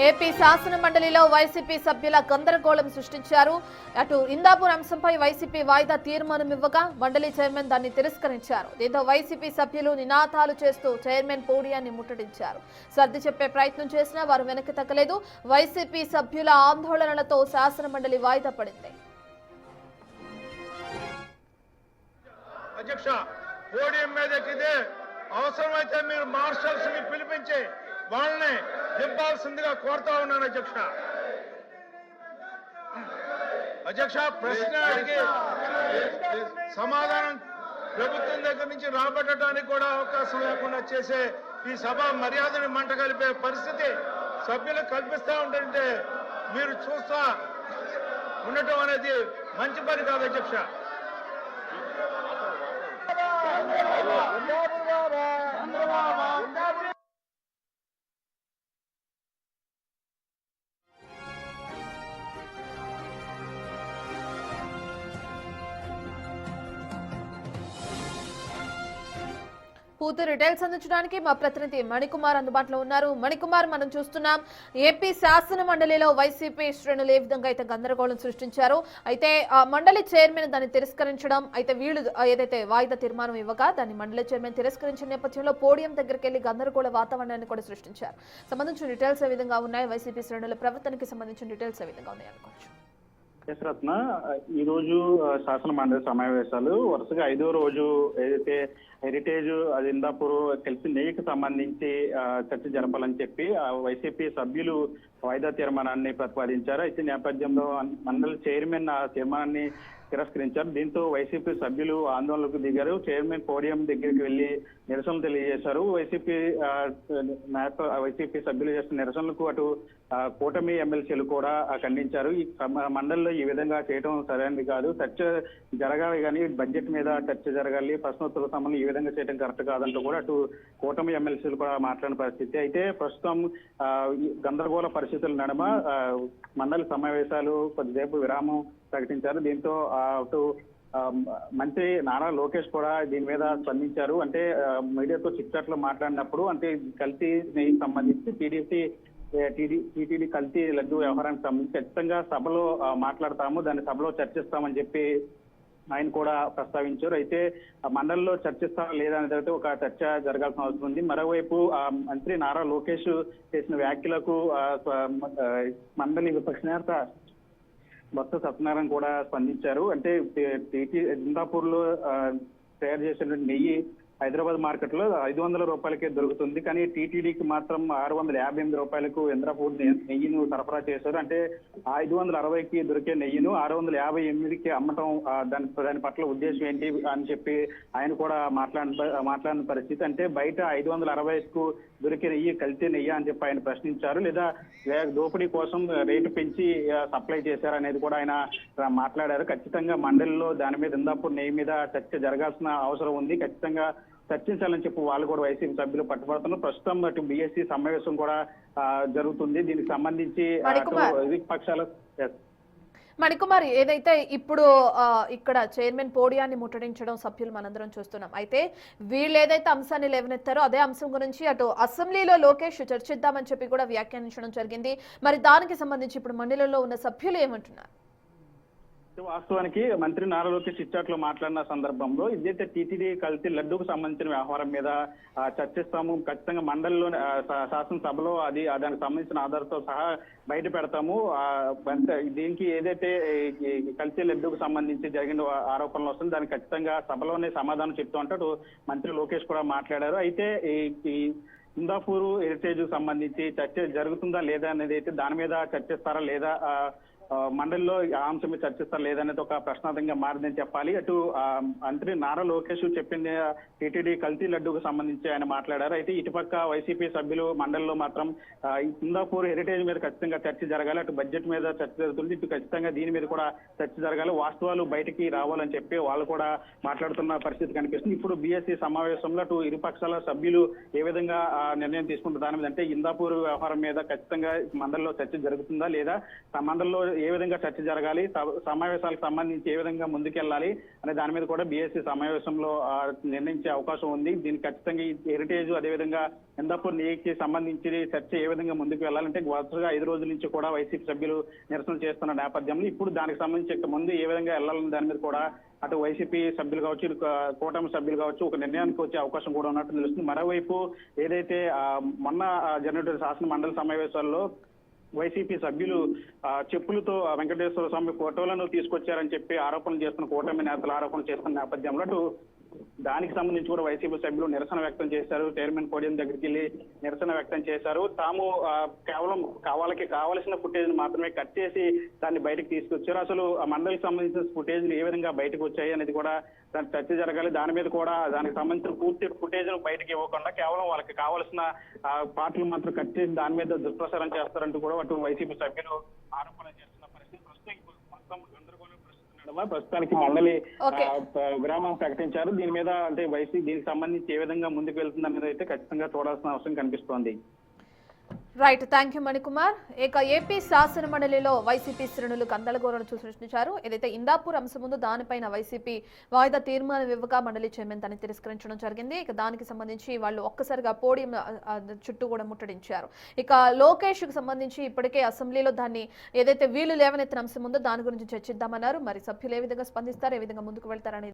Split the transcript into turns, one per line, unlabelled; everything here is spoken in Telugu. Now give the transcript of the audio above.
ఏపీ శాసన మండలిలో వైసీపీ సభ్యుల గందరగోళం సృష్టించారు. అటు ఇందాపూర్ అంశంపై వైసీపీ వాయిదా తీర్మానం ఇవ్వగా మండలి చైర్మన్ దాన్ని తిరస్కరించారు. దీంతో వైసీపీ సభ్యులు నినాదాలు చేస్తూ చైర్మన్ పోడియాన్ని ముట్టడించారు. సర్ది చెప్పే ప్రయత్నం చేసినా వారు వెనక్కి తగ్గలేదు. వైసీపీ సభ్యుల ఆందోళనలతో శాసన మండలి వాయిదా పడింది.
అధ్యక్ష, పోడియం మీదకిదే అవసరమైతే మీరు మార్షల్స్ ని పిలిపించి వాళ్ళని దింపాల్సిందిగా కోరుతా ఉన్నాను అధ్యక్ష. అధ్యక్ష, ప్రశ్న అడిగి సమాధానం ప్రభుత్వం దగ్గర నుంచి రాబట్టడానికి కూడా అవకాశం లేకుండా చేసే ఈ సభ మర్యాదని మంట కలిపే పరిస్థితి సభ్యులకు కల్పిస్తా ఉంటుంటే మీరు చూస్తా ఉండటం అనేది మంచి పని కాదు అధ్యక్ష.
పూర్తి డీటెయిల్స్ అందించడానికి మా ప్రతినిధి మణికుమార్ అందుబాటులో ఉన్నారు. మణికుమార్, మనం చూస్తున్నాం ఏపీ శాసన మండలిలో వైసీపీ శ్రేణులు ఏ విధంగా అయితే గందరగోళం సృష్టించారో, అయితే మండలి చైర్మన్ దాన్ని తిరస్కరించడం, అయితే వీళ్ళు ఏదైతే వాయిదా తీర్మానం ఇవ్వగా దాన్ని మండలి చైర్మన్ తిరస్కరించిన నేపథ్యంలో పోడియం దగ్గరికి వెళ్లి గందరగోళ వాతావరణాన్ని కూడా సృష్టించారు. సంబంధించిన డీటెయిల్స్ ఏ విధంగా ఉన్నాయి, వైసీపీ శ్రేణుల ప్రవర్తనకి సంబంధించిన డీటెయిల్స్ ఏ విధంగా ఉన్నాయి అనుకోవచ్చు?
రత్న, ఈ రోజు శాసన మండలి సమావేశాలు వరుసగా 5వ రోజు ఏదైతే హెరిటేజ్ అది ఇందాపూర్ కలిసి నెయ్యికి సంబంధించి చర్చ జరపాలని చెప్పి వైసీపీ సభ్యులు వాయిదా తీర్మానాన్ని ప్రతిపాదించారు. అయితే నేపథ్యంలో మండలి చైర్మన్ ఆ తీర్మానాన్ని తిరస్కరించారు. దీంతో వైసీపీ సభ్యులు ఆందోళనకు దిగారు. చైర్మన్ పోడియం దగ్గరికి వెళ్లి నిరసనలు తెలియజేశారు. వైసీపీ సభ్యులు చేస్తున్న నిరసనలకు అటు కూటమి ఎమ్మెల్సీలు కూడా ఖండించారు. ఈ మండలిలో ఈ విధంగా చేయడం సరైనది కాదు, చర్చ జరగాలి కానీ బడ్జెట్ మీద చర్చ జరగాలి, ప్రశ్నోత్తరాల సమయంలో ఈ విధంగా చేయడం కరెక్ట్ కాదంటూ కూడా అటు కూటమి ఎమ్మెల్సీలు కూడా మాట్లాడిన పరిస్థితి. అయితే ప్రస్తుతం గందరగోళ పరిస్థితుల నడుమ మండలి సమావేశాలు కొద్దిసేపు విరామం ప్రకటించారు. దీంతో అటు మంత్రి నారా లోకేష్ కూడా దీని మీద స్పందించారు. అంటే మీడియాతో చిట్చాట్లో మాట్లాడినప్పుడు అంటే కల్తీ నెయ్యికి సంబంధించి టీటీడీ కల్తీ లడ్డు వ్యవహారానికి సంబంధించి ఖచ్చితంగా సభలో మాట్లాడతాము, దాన్ని సభలో చర్చిస్తామని చెప్పి ఆయన కూడా ప్రస్తావించారు. అయితే మండలిలో చర్చిస్తారా లేదా అనేది ఒక చర్చ జరగాల్సిన అవసరం ఉంది. మరోవైపు మంత్రి నారా లోకేష్ చేసిన వ్యాఖ్యలకు మండలి విపక్ష నేత బొత్స సత్యనారాయణ కూడా స్పందించారు. అంటే ఇందాపూర్ లో తయారు చేసిన నెయ్యి హైదరాబాద్ మార్కెట్ లో 500 రూపాయలకే దొరుకుతుంది, కానీ టీటీడీకి మాత్రం 658 రూపాయలకు ఇంద్రపూర్ నెయ్యిను సరఫరా చేశారు. అంటే 560కి దొరికే నెయ్యిను 658కి అమ్మటం దాని పట్ల ఉద్దేశం ఏంటి అని చెప్పి ఆయన కూడా మాట్లాడిన పరిస్థితి. అంటే బయట 560కు దొరికే నెయ్యి కల్తీ నెయ్యి అని చెప్పి ఆయన ప్రశ్నించారు. లేదా దోపిడీ కోసం రేటు పెంచి సప్లై చేశారనేది కూడా ఆయన మాట్లాడారు. ఖచ్చితంగా మండలిలో దాని మీద ఇందాపూర్ నెయ్యి మీద చర్చ జరగాల్సిన అవసరం ఉంది, ఖచ్చితంగా చర్చించాలని చెప్పి వాళ్ళు కూడా వైసీపీ సభ్యులు పట్టుబడుతున్నారు. ప్రస్తుతం అటు బీఎస్సీ సమావేశం కూడా జరుగుతుంది. దీనికి సంబంధించి పక్షాలు
మణికుమార్, ఏదైతే ఇప్పుడు ఇక్కడ చైర్మన్ పోడియాన్ని ముట్టడించడం సభ్యులు మనందరం చూస్తున్నాం. అయితే వీళ్ళు ఏదైతే అంశాన్ని లేవనెత్తారో అదే అంశం గురించి అటు అసెంబ్లీలో లోకేష్ చర్చిద్దామని చెప్పి కూడా వ్యాఖ్యానించడం జరిగింది. మరి దానికి సంబంధించి ఇప్పుడు మండలిలో ఉన్న సభ్యులు ఏమంటున్నారు?
వాస్తవానికి మంత్రి నారా లోకేష్ చిట్చాట్లో మాట్లాడిన సందర్భంలో ఇదైతే టీటీడీ కల్తీ లడ్డూకు సంబంధించిన వ్యవహారం మీద చర్చిస్తాము, ఖచ్చితంగా మండలిలో శాసనసభలో దానికి సంబంధించిన ఆధారాలతో సహా బయట పెడతాము. దీనికి ఏదైతే కల్తీ లడ్డూకు సంబంధించి జరిగిన ఆరోపణలు వస్తుంది దానికి ఖచ్చితంగా సభలోనే సమాధానం చెప్తూ అంటూ మంత్రి లోకేష్ కూడా మాట్లాడారు. అయితే ఈ ఇందాపూర్ హెరిటేజ్ సంబంధించి చర్చ జరుగుతుందా లేదా అనేది అయితే దాని మీద చర్చిస్తారా లేదా మండలిలో ఆ అంశం మీద చర్చిస్తారు లేదనేది ఒక ప్రశ్నార్థంగా మారిందని చెప్పాలి. అటు మంత్రి నారా లోకేష్ చెప్పింది టీటీడీ కల్తీ లడ్డూకు సంబంధించి ఆయన మాట్లాడారు. అయితే ఇటుపక్క వైసీపీ సభ్యులు మండలిలో మాత్రం ఇందాపూర్ హెరిటేజ్ మీద ఖచ్చితంగా చర్చ జరగాలి, అటు బడ్జెట్ మీద చర్చ జరుగుతుంది, ఇటు ఖచ్చితంగా దీని మీద కూడా చర్చ జరగాలి, వాస్తవాలు బయటికి రావాలని చెప్పి వాళ్ళు కూడా మాట్లాడుతున్న పరిస్థితి కనిపిస్తుంది. ఇప్పుడు బీఎస్సీ సమావేశంలో అటు ఇరుపక్షాల సభ్యులు ఏ విధంగా నిర్ణయం తీసుకుంటారు దాని మీద, అంటే ఇందాపూర్ వ్యవహారం మీద ఖచ్చితంగా మండలిలో చర్చ జరుగుతుందా లేదా, మండలిలో ఏ విధంగా చర్చ జరగాలి, సమావేశాలకు సంబంధించి ఏ విధంగా ముందుకెళ్లాలి అనే దాని మీద కూడా బీఎస్సీ సమావేశంలో నిర్ణయించే అవకాశం ఉంది. దీనికి ఖచ్చితంగా ఈ హెరిటేజ్ అదేవిధంగా ఇందాపూర్ నీకి సంబంధించి చర్చ ఏ విధంగా ముందుకు వెళ్ళాలంటే వరుసగా 5 రోజుల నుంచి కూడా వైసీపీ సభ్యులు నిరసన చేస్తున్న నేపథ్యంలో ఇప్పుడు దానికి సంబంధించి ముందు ఏ విధంగా వెళ్ళాలనే దాని మీద కూడా అటు వైసీపీ సభ్యులు కావచ్చు, ఇటు కూటమి సభ్యులు కావచ్చు ఒక నిర్ణయానికి వచ్చే అవకాశం కూడా ఉన్నట్టు తెలుస్తుంది. మరోవైపు ఏదైతే మొన్న జరిగినటువంటి శాసన మండలి సమావేశాల్లో వైసీపీ సభ్యులు చెప్పులతో వెంకటేశ్వర స్వామి ఫోటోలను తీసుకొచ్చారని చెప్పి ఆరోపణలు చేస్తున్న కూటమి నేతలు ఆరోపణలు చేస్తున్న నేపథ్యంలో అటు దానికి సంబంధించి కూడా వైసీపీ సభ్యులు నిరసన వ్యక్తం చేశారు. చైర్మన్ పోడియం దగ్గరికి వెళ్ళి నిరసన వ్యక్తం చేశారు. తాము కేవలం వాళ్ళకి కావాల్సిన ఫుటేజ్ మాత్రమే కట్ చేసి దాన్ని బయటకు తీసుకొచ్చారు. అసలు ఆ మండలికి సంబంధించిన ఫుటేజ్లు ఏ విధంగా బయటకు వచ్చాయి అనేది కూడా దాని చర్చ జరగాలి. దాని మీద కూడా దానికి సంబంధించిన పూర్తి ఫుటేజ్ బయటకు ఇవ్వకుండా కేవలం వాళ్ళకి కావాల్సిన పాటలు మాత్రం కట్ చేసి దాని మీద దుష్ప్రచారం చేస్తారంటూ కూడా అటు వైసీపీ సభ్యులు ఆరోపణ చేస్తున్న పరిస్థితి ప్రస్తుతం గందరగోళం ప్రస్తుతానికి మండలి విరామం ప్రకటించారు. దీని మీద అంటే దీనికి సంబంధించి ఏ విధంగా ముందుకు వెళ్తుంది అనేది అయితే ఖచ్చితంగా చూడాల్సిన అవసరం కనిపిస్తోంది.
Right, thank you Manikumar. ఇక ఏపీ శాసన మండలిలో వైసీపీ శ్రేణులు గందరగోళం సృష్టించారు. ఏదైతే ఇందాపూర్ అంశం ముందు దానిపైన వైసీపీ వాయిదా తీర్మానం ఇవ్వగా మండలి చైర్మన్ దాన్ని తిరస్కరించడం జరిగింది. ఇక దానికి సంబంధించి వాళ్ళు ఒక్కసారిగా పోడియం చుట్టూ కూడా ముట్టడించారు. ఇక లోకేష్ కు సంబంధించి ఇప్పటికే అసెంబ్లీలో దాన్ని ఏదైతే వీళ్ళు లేవనెత్తిన అంశం ఉందో దాని గురించి చర్చిద్దామన్నారు. మరి సభ్యులు ఏ విధంగా స్పందిస్తారు, ఏ విధంగా ముందుకు వెళ్తారనేది